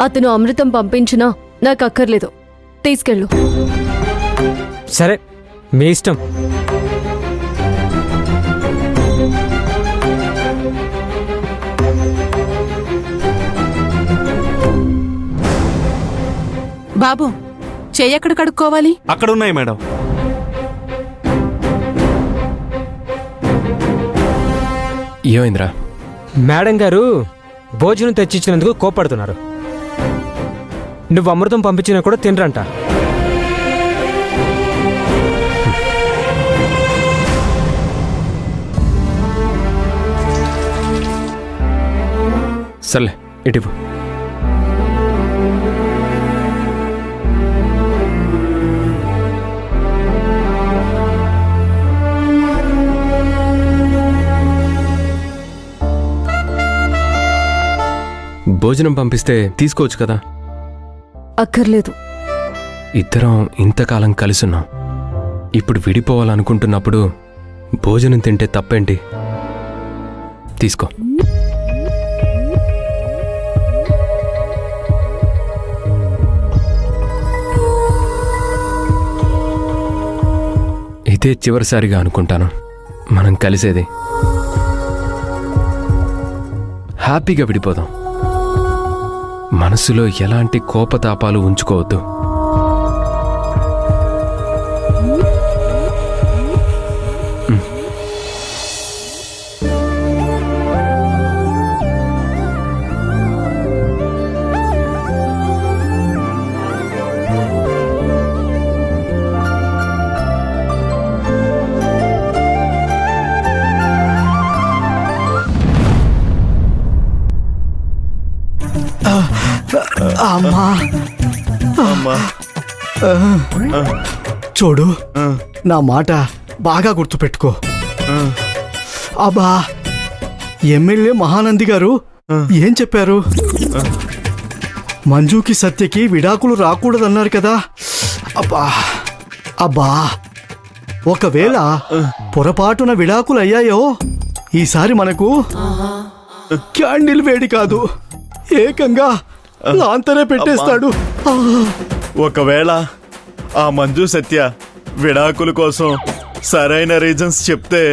అతను అమృతం పంపించినా నాకు అక్కర్లేదు. తీసుకెళ్ళు. సరే, మీ ఇష్టం. బాబు, చెయ్యెక్కడ కడుక్కోవాలి? అక్కడ ఉన్నాయి మేడం. ఏమైందిరా? మేడం గారు భోజనం తెచ్చిచ్చినందుకు కోపడుతున్నారు. నువ్వు అమృతం పంపించినా కూడా తినరంట. సర్లే, ఇటు. భోజనం పంపిస్తే తీసుకోవచ్చు కదా. అక్కర్లేదు. ఇద్దరం ఇంతకాలం కలిసున్నాం. ఇప్పుడు విడిపోవాలనుకుంటున్నప్పుడు భోజనం తింటే తప్పేంటి? తీసుకో. ఇదే చివరిసారిగా అనుకుంటాను మనం కలిసేది. హ్యాపీగా విడిపోదాం. మనసులో ఎలాంటి కోపతాపాలు ఉంచుకోవద్దు. అమ్మా, అమ్మా, చూడు, నా మాట బాగా గుర్తుపెట్టుకో. అబ్బా, ఎమ్మెల్యే మహానంది గారు ఏం చెప్పారు? మంజుకి సత్యకి విడాకులు రాకూడదన్నారు కదా. అబ్బా అబ్బా, ఒకవేళ పొరపాటున విడాకులు అయ్యాయో ఈసారి మనకు క్యాండిల్ వేడి కాదు, ఏకంగా లాంతరే పెట్టేస్తాడు. ఒకవేళ ఆ మంజు సత్య విడాకుల కోసం సరైన రీజన్స్ చెప్తే